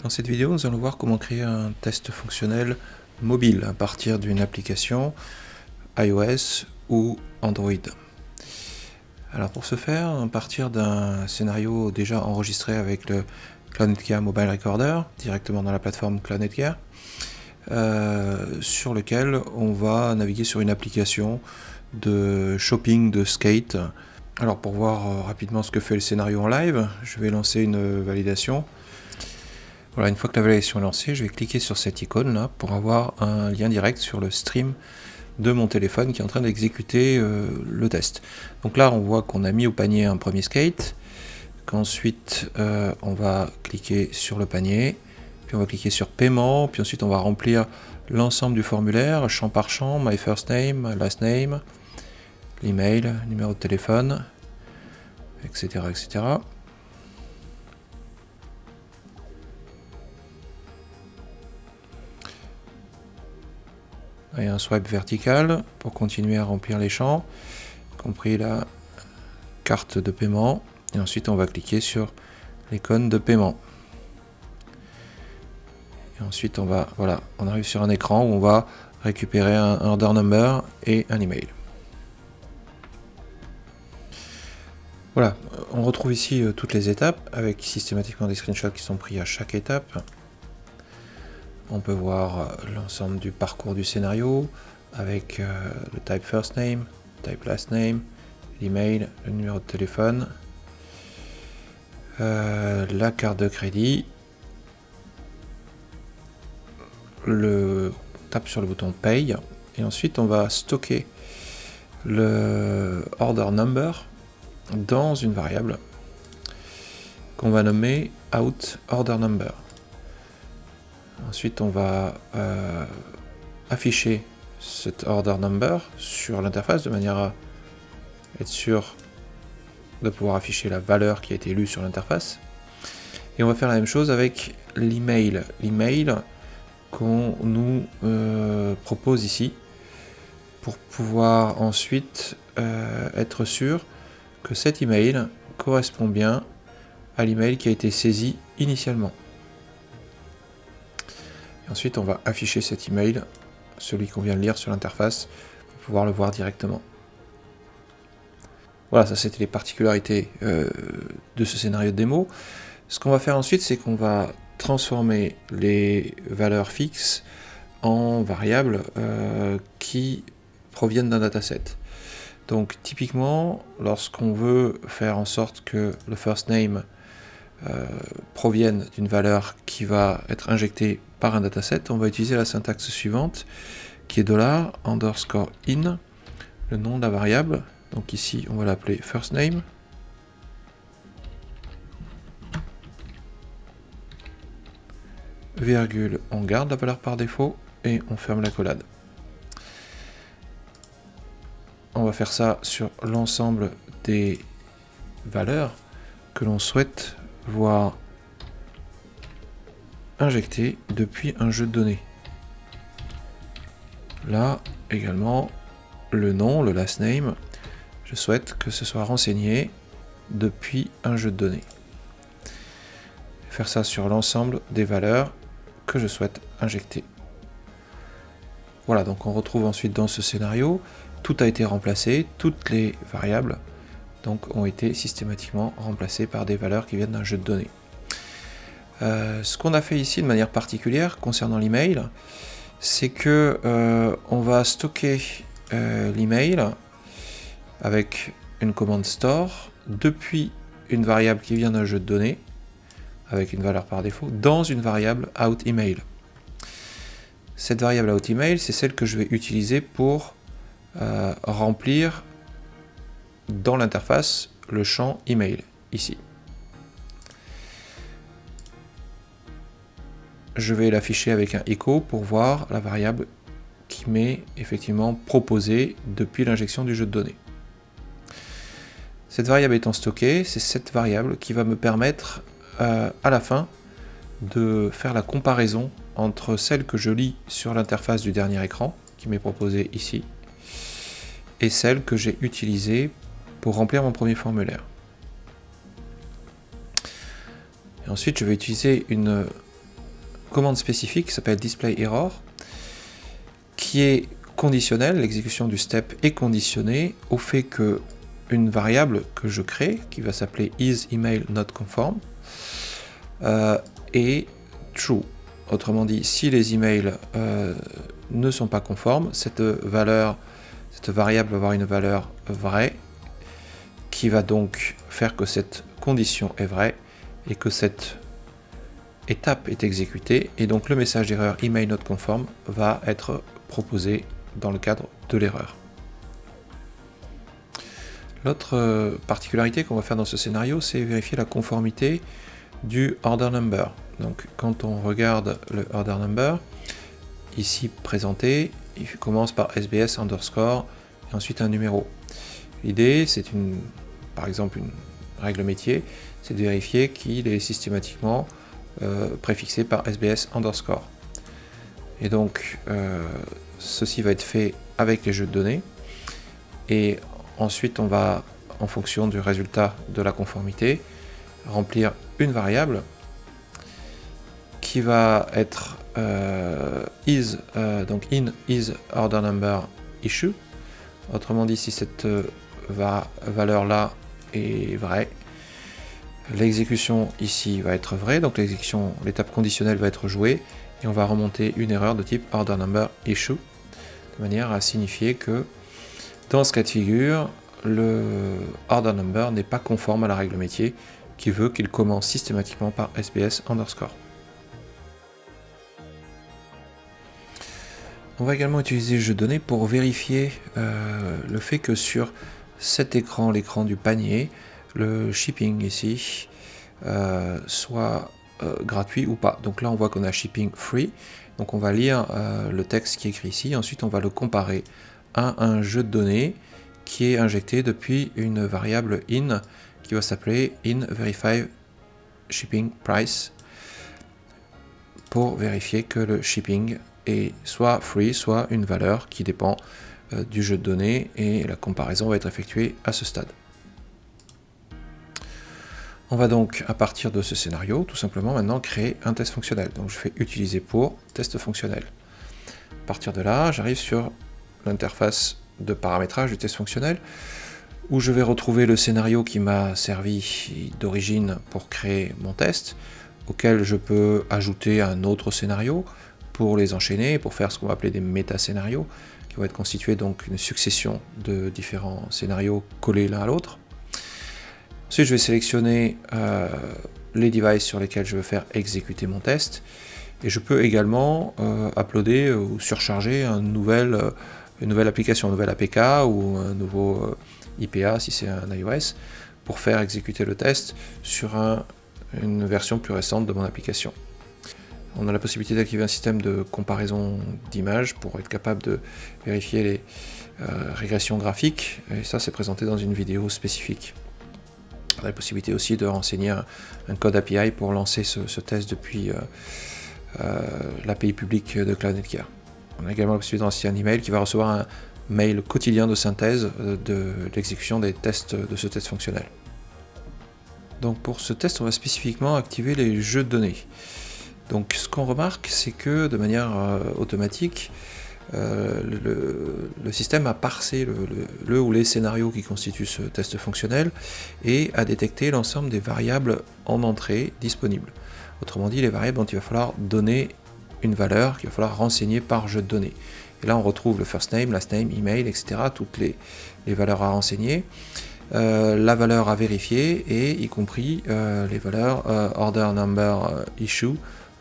Dans cette vidéo, nous allons voir comment créer un test fonctionnel mobile à partir d'une application iOS ou Android. Alors pour ce faire, à partir d'un scénario déjà enregistré avec le Cloud Netgear Mobile Recorder, directement dans la plateforme Cloud Netgear, sur lequel on va naviguer sur une application de shopping de skate. Alors pour voir rapidement ce que fait le scénario en live, je vais lancer une validation. Voilà, une fois que la validation est lancée, je vais cliquer sur cette icône là pour avoir un lien direct sur le stream de mon téléphone qui est en train d'exécuter le test. Donc là on voit qu'on a mis au panier un premier skate, qu'ensuite on va cliquer sur le panier, puis on va cliquer sur paiement, puis ensuite on va remplir l'ensemble du formulaire, champ par champ, my first name, my last name, l'email, numéro de téléphone, etc. etc. Et un swipe vertical pour continuer à remplir les champs, y compris la carte de paiement. Et ensuite, on va cliquer sur l'icône de paiement. Et ensuite, on arrive sur un écran où on va récupérer un order number et un email. Voilà, on retrouve ici toutes les étapes avec systématiquement des screenshots qui sont pris à chaque étape. On peut voir l'ensemble du parcours du scénario avec le type first name, type last name, l'email, le numéro de téléphone, la carte de crédit. On tape sur le bouton Pay et ensuite on va stocker le order number dans une variable qu'on va nommer out order number. Ensuite, on va afficher cet order number sur l'interface de manière à être sûr de pouvoir afficher la valeur qui a été lue sur l'interface. Et on va faire la même chose avec l'email. L'email qu'on nous propose ici pour pouvoir ensuite être sûr que cet email correspond bien à l'email qui a été saisi initialement. Ensuite, on va afficher cet email, celui qu'on vient de lire sur l'interface, pour pouvoir le voir directement. Voilà, ça c'était les particularités de ce scénario de démo. Ce qu'on va faire ensuite, c'est qu'on va transformer les valeurs fixes en variables qui proviennent d'un dataset. Donc typiquement, lorsqu'on veut faire en sorte que le first name provienne d'une valeur qui va être injectée par un dataset, on va utiliser la syntaxe suivante qui est $_in, le nom de la variable. Donc ici on va l'appeler first name, virgule, on garde la valeur par défaut et on ferme la collade. On va faire ça sur l'ensemble des valeurs que l'on souhaite voir injecté depuis un jeu de données. Là également, le nom, le last name, je souhaite que ce soit renseigné depuis un jeu de données. Faire ça sur l'ensemble des valeurs que je souhaite injecter. Voilà, donc on retrouve ensuite dans ce scénario, tout a été remplacé, toutes les variables donc, ont été systématiquement remplacées par des valeurs qui viennent d'un jeu de données. Ce qu'on a fait ici de manière particulière concernant l'email, c'est que on va stocker l'email avec une commande store depuis une variable qui vient d'un jeu de données avec une valeur par défaut dans une variable outEmail. Cette variable outEmail, c'est celle que je vais utiliser pour remplir dans l'interface le champ email ici. Je vais l'afficher avec un echo pour voir la variable qui m'est effectivement proposée depuis l'injection du jeu de données. Cette variable étant stockée, c'est cette variable qui va me permettre à la fin de faire la comparaison entre celle que je lis sur l'interface du dernier écran, qui m'est proposée ici, et celle que j'ai utilisée pour remplir mon premier formulaire. Et ensuite, je vais utiliser une commande spécifique qui s'appelle displayError, qui est conditionnelle. L'exécution du step est conditionnée au fait que une variable que je crée, qui va s'appeler isEmailNotConform, est true. Autrement dit, si les emails ne sont pas conformes, cette variable va avoir une valeur vraie, qui va donc faire que cette condition est vraie et que cette étape est exécutée, et donc le message d'erreur email not conform va être proposé dans le cadre de l'erreur. L'autre particularité qu'on va faire dans ce scénario, c'est vérifier la conformité du order number. Donc quand on regarde le order number, ici présenté, il commence par SBS underscore et ensuite un numéro. L'idée, c'est par exemple une règle métier, c'est de vérifier qu'il est systématiquement préfixé par SBS underscore. Et donc ceci va être fait avec les jeux de données, et ensuite on va, en fonction du résultat de la conformité, remplir une variable qui va être donc in is order number issue. Autrement dit, si cette valeur là est vraie, l'exécution ici va être vraie, donc l'étape conditionnelle va être jouée, et on va remonter une erreur de type order number issue, de manière à signifier que dans ce cas de figure, le order number n'est pas conforme à la règle métier, qui veut qu'il commence systématiquement par SBS underscore. On va également utiliser le jeu de données pour vérifier le fait que sur cet écran, l'écran du panier, le shipping ici soit gratuit ou pas. Donc là on voit qu'on a shipping free, donc on va lire le texte qui est écrit ici, ensuite on va le comparer à un jeu de données qui est injecté depuis une variable in qui va s'appeler inVerifyShippingPrice pour vérifier que le shipping est soit free, soit une valeur qui dépend du jeu de données, et la comparaison va être effectuée à ce stade. On va donc, à partir de ce scénario, tout simplement maintenant créer un test fonctionnel. Donc je fais utiliser pour test fonctionnel. À partir de là, j'arrive sur l'interface de paramétrage du test fonctionnel, où je vais retrouver le scénario qui m'a servi d'origine pour créer mon test, auquel je peux ajouter un autre scénario pour les enchaîner, pour faire ce qu'on va appeler des méta-scénarios, qui vont être constitués donc une succession de différents scénarios collés l'un à l'autre. Ensuite, je vais sélectionner les devices sur lesquels je veux faire exécuter mon test, et je peux également uploader ou surcharger une nouvelle application, une nouvelle APK ou un nouveau IPA si c'est un iOS, pour faire exécuter le test sur une version plus récente de mon application. On a la possibilité d'activer un système de comparaison d'images pour être capable de vérifier les régressions graphiques, et ça c'est présenté dans une vidéo spécifique. On a la possibilité aussi de renseigner un code API pour lancer ce test depuis l'API publique de Cloud Netgear. On a également la possibilité de lancer un email qui va recevoir un mail quotidien de synthèse de l'exécution des tests de ce test fonctionnel. Donc pour ce test, on va spécifiquement activer les jeux de données. Donc ce qu'on remarque, c'est que de manière automatique, le système a parsé le ou les scénarios qui constituent ce test fonctionnel et a détecté l'ensemble des variables en entrée disponibles. Autrement dit, les variables dont il va falloir donner une valeur, qu'il va falloir renseigner par jeu de données. Et là on retrouve le first name, last name, email, etc. Toutes les valeurs à renseigner, la valeur à vérifier, et y compris les valeurs order number issue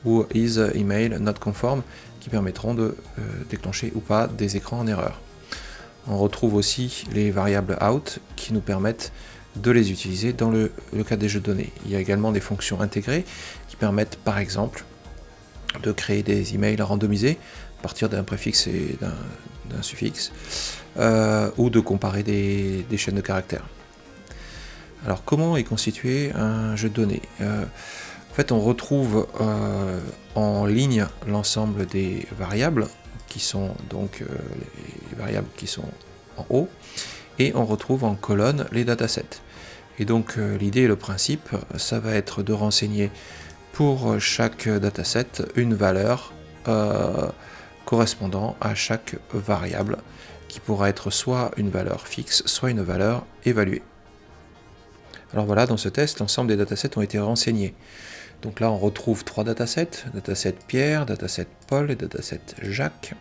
ou is email not conform, qui permettront de déclencher ou pas des écrans en erreur. On retrouve aussi les variables out qui nous permettent de les utiliser dans le cas des jeux de données. Il y a également des fonctions intégrées qui permettent par exemple de créer des emails randomisés à partir d'un préfixe et d'un suffixe, ou de comparer des chaînes de caractères. Alors comment est constitué un jeu de données? En fait, on retrouve en ligne l'ensemble des variables qui sont donc les variables qui sont en haut, et on retrouve en colonne les datasets. Et donc l'idée et le principe, ça va être de renseigner pour chaque dataset une valeur correspondant à chaque variable, qui pourra être soit une valeur fixe, soit une valeur évaluée. Alors voilà, dans ce test, l'ensemble des datasets ont été renseignés. Donc là, on retrouve 3 datasets, dataset Pierre, dataset Paul et dataset Jacques,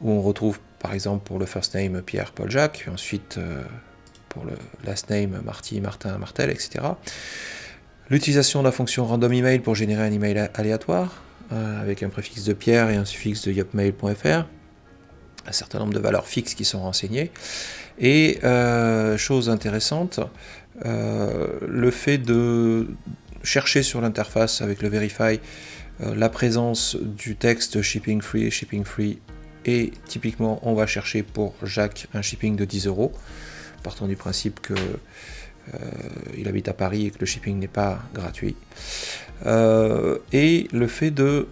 où on retrouve par exemple pour le first name Pierre, Paul, Jacques, puis ensuite pour le last name Marty, Martin, Martel, etc. L'utilisation de la fonction random email pour générer un email aléatoire, avec un préfixe de Pierre et un suffixe de yopmail.fr, un certain nombre de valeurs fixes qui sont renseignées, et chose intéressante, le fait de chercher sur l'interface avec le verify la présence du texte shipping free, et typiquement on va chercher pour Jacques un shipping de 10 €, partant du principe que il habite à Paris et que le shipping n'est pas gratuit, et le fait de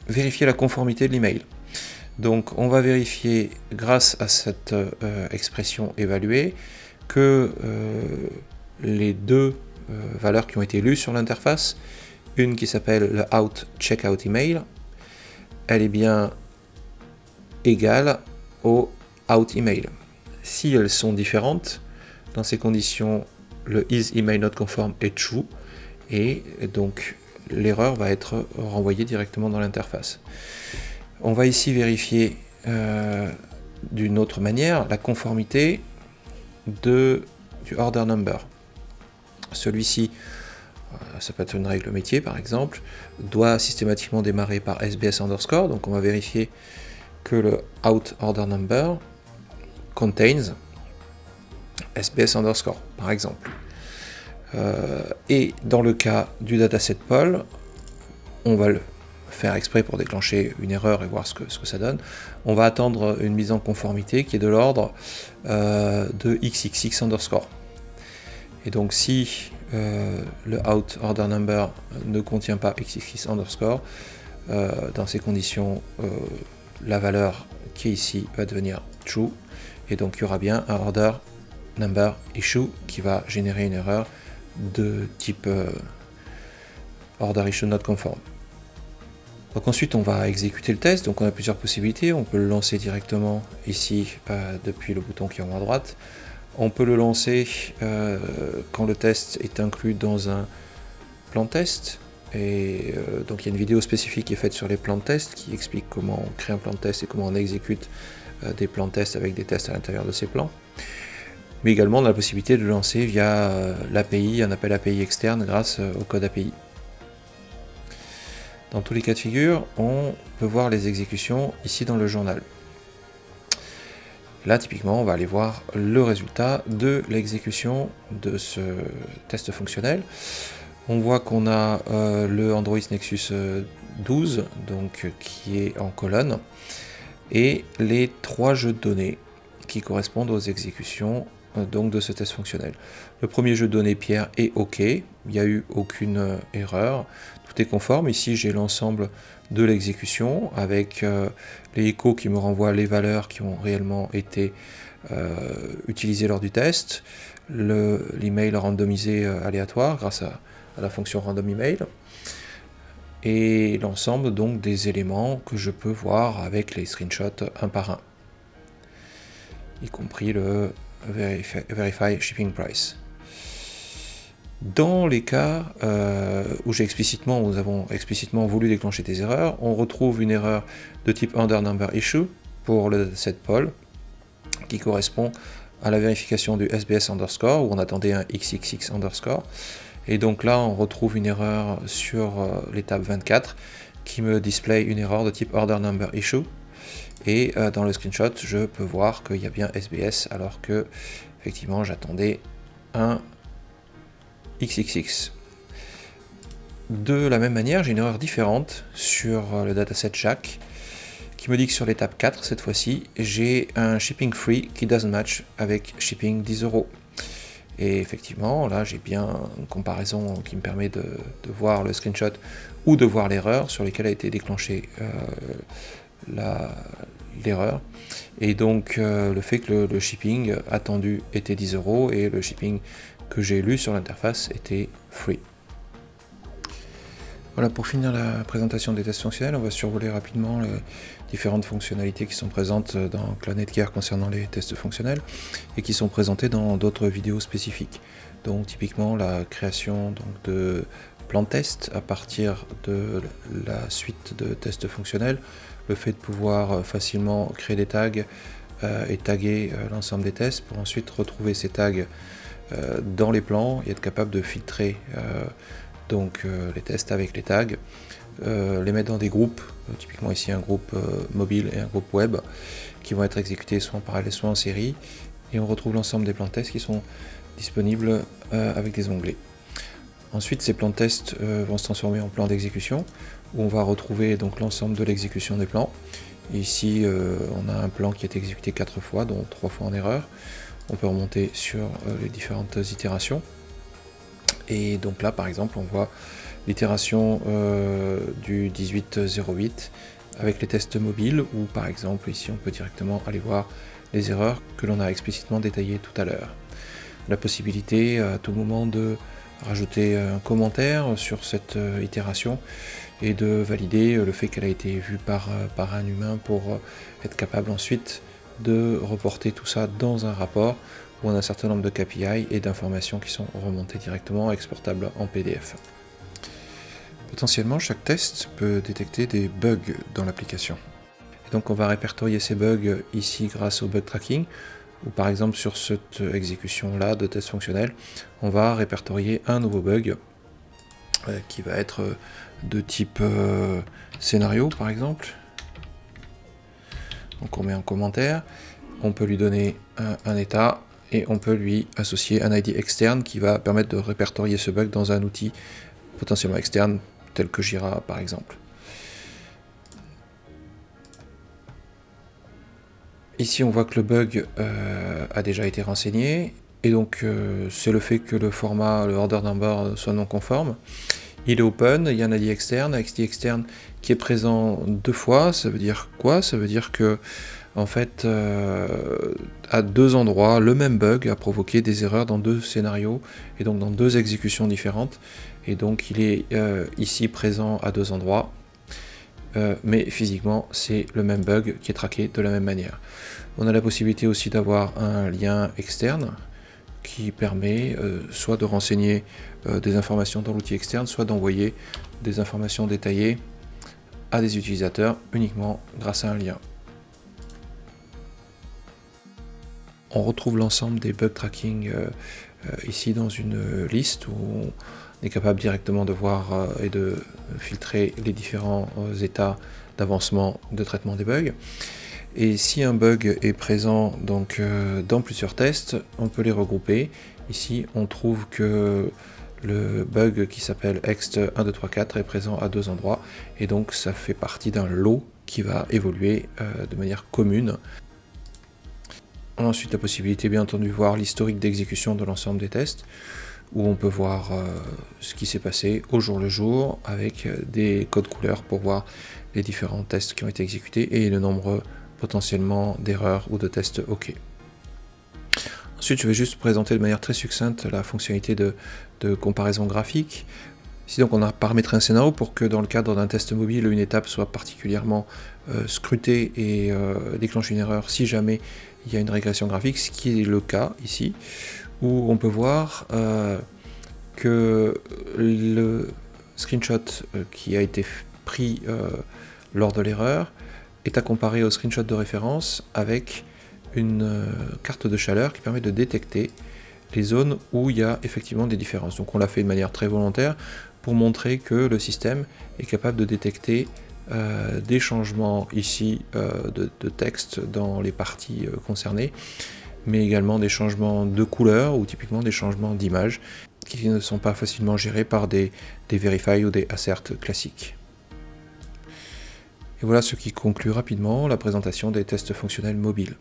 vérifier la conformité de l'email. Donc on va vérifier grâce à cette expression évaluée que les deux valeurs qui ont été lues sur l'interface, une qui s'appelle le out checkout email, elle est bien égale au out email. Si elles sont différentes, dans ces conditions, le is email not conform est true, et donc l'erreur va être renvoyée directement dans l'interface. On va ici vérifier d'une autre manière la conformité du order number. Celui-ci, ça peut être une règle métier par exemple, doit systématiquement démarrer par SBS underscore, donc on va vérifier que le out order number contains SBS underscore par exemple. Et dans le cas du dataset Paul, on va le faire exprès pour déclencher une erreur et voir ce que ça donne. On va attendre une mise en conformité qui est de l'ordre de xxx underscore. Et donc si le out order number ne contient pas xxx underscore, dans ces conditions, la valeur qui est ici va devenir true, et donc il y aura bien un order number issue qui va générer une erreur de type order issue not conform. Donc ensuite on va exécuter le test, donc on a plusieurs possibilités, on peut le lancer directement ici depuis le bouton qui est en haut à droite, on peut le lancer quand le test est inclus dans un plan de test, et donc il y a une vidéo spécifique qui est faite sur les plans de test qui explique comment on crée un plan de test et comment on exécute des plans de test avec des tests à l'intérieur de ces plans. Mais également on a la possibilité de le lancer via l'API, un appel API externe grâce au code API. Dans tous les cas de figure, on peut voir les exécutions ici dans le journal. Là, typiquement, on va aller voir le résultat de l'exécution de ce test fonctionnel. On voit qu'on a le Android Nexus 12, donc, qui est en colonne, et les 3 jeux de données qui correspondent aux exécutions donc de ce test fonctionnel. Le premier jeu de données Pierre est OK, il n'y a eu aucune erreur, tout est conforme. Ici j'ai l'ensemble de l'exécution avec les échos qui me renvoient les valeurs qui ont réellement été utilisées lors du test, l'email randomisé aléatoire grâce à la fonction random email, et l'ensemble donc des éléments que je peux voir avec les screenshots un par un, y compris le Verify Shipping Price. Dans les cas où nous avons explicitement voulu déclencher des erreurs, on retrouve une erreur de type Order Number Issue pour le dataset Paul, qui correspond à la vérification du SBS underscore, où on attendait un xxx underscore. Et donc là, on retrouve une erreur sur l'étape 24, qui me display une erreur de type Order Number Issue. Et dans le screenshot, je peux voir qu'il y a bien SBS, alors que, effectivement, j'attendais un XXX. De la même manière, j'ai une erreur différente sur le dataset Jacques, qui me dit que sur l'étape 4, cette fois-ci, j'ai un shipping free qui doesn't match avec shipping 10 €. Et effectivement, là, j'ai bien une comparaison qui me permet de voir le screenshot ou de voir l'erreur sur laquelle a été déclenchée l'erreur. Et donc, le fait que le shipping attendu était 10 € et le shipping que j'ai lu sur l'interface était free. Voilà, pour finir la présentation des tests fonctionnels, on va survoler rapidement les différentes fonctionnalités qui sont présentes dans CloudNetGear concernant les tests fonctionnels et qui sont présentées dans d'autres vidéos spécifiques. Donc typiquement la création de plans de test à partir de la suite de tests fonctionnels, le fait de pouvoir facilement créer des tags et taguer l'ensemble des tests pour ensuite retrouver ces tags dans les plans et être capable de filtrer les tests avec les tags, les mettre dans des groupes, typiquement ici un groupe mobile et un groupe web, qui vont être exécutés soit en parallèle soit en série, et on retrouve l'ensemble des plans de test qui sont disponibles avec des onglets. Ensuite, ces plans de test vont se transformer en plans d'exécution, où on va retrouver donc l'ensemble de l'exécution des plans. Et ici, on a un plan qui est exécuté 4 fois, dont 3 fois en erreur. On peut remonter sur les différentes itérations. Et donc là, par exemple, on voit l'itération du 18.08 avec les tests mobiles, où par exemple, ici, on peut directement aller voir les erreurs que l'on a explicitement détaillées tout à l'heure. La possibilité à tout moment de rajouter un commentaire sur cette itération et de valider le fait qu'elle a été vue par un humain pour être capable ensuite de reporter tout ça dans un rapport où on a un certain nombre de KPI et d'informations qui sont remontées directement, exportables en PDF. Potentiellement, chaque test peut détecter des bugs dans l'application. Et donc on va répertorier ces bugs ici grâce au bug tracking, ou par exemple sur cette exécution-là de test fonctionnel, on va répertorier un nouveau bug qui va être de type scénario par exemple. Donc on met en commentaire, on peut lui donner un état, et on peut lui associer un ID externe qui va permettre de répertorier ce bug dans un outil potentiellement externe, tel que Jira par exemple. Ici on voit que le bug a déjà été renseigné, et donc c'est le fait que le format, le order number soit non conforme. Il est open, il y a un ID externe, un ID externe qui est présent 2 fois, ça veut dire quoi? Ça veut dire que en fait, à 2 endroits, le même bug a provoqué des erreurs dans 2 scénarios, et donc dans 2 exécutions différentes, et donc il est ici présent à 2 endroits, mais physiquement c'est le même bug qui est traqué de la même manière. On a la possibilité aussi d'avoir un lien externe, qui permet soit de renseigner des informations dans l'outil externe, soit d'envoyer des informations détaillées à des utilisateurs uniquement grâce à un lien. On retrouve l'ensemble des bug tracking ici dans une liste où on est capable directement de voir et de filtrer les différents états d'avancement de traitement des bugs. Et si un bug est présent donc, dans plusieurs tests, on peut les regrouper. Ici, on trouve que le bug qui s'appelle ext1234 est présent à 2 endroits, et donc ça fait partie d'un lot qui va évoluer de manière commune. On a ensuite la possibilité, bien entendu, de voir l'historique d'exécution de l'ensemble des tests, où on peut voir ce qui s'est passé au jour le jour, avec des codes couleurs pour voir les différents tests qui ont été exécutés et le nombre potentiellement d'erreurs ou de tests OK. Ensuite, je vais juste présenter de manière très succincte la fonctionnalité de comparaison graphique. Ici, donc, on a paramétré un scénario pour que dans le cadre d'un test mobile, une étape soit particulièrement scrutée et déclenche une erreur si jamais il y a une régression graphique, ce qui est le cas ici, où on peut voir que le screenshot qui a été pris lors de l'erreur est à comparer au screenshot de référence avec une carte de chaleur qui permet de détecter les zones où il y a effectivement des différences. Donc on l'a fait de manière très volontaire pour montrer que le système est capable de détecter des changements ici de texte dans les parties concernées, mais également des changements de couleur ou typiquement des changements d'image qui ne sont pas facilement gérés par des verify ou des assert classiques. Et voilà ce qui conclut rapidement la présentation des tests fonctionnels mobiles.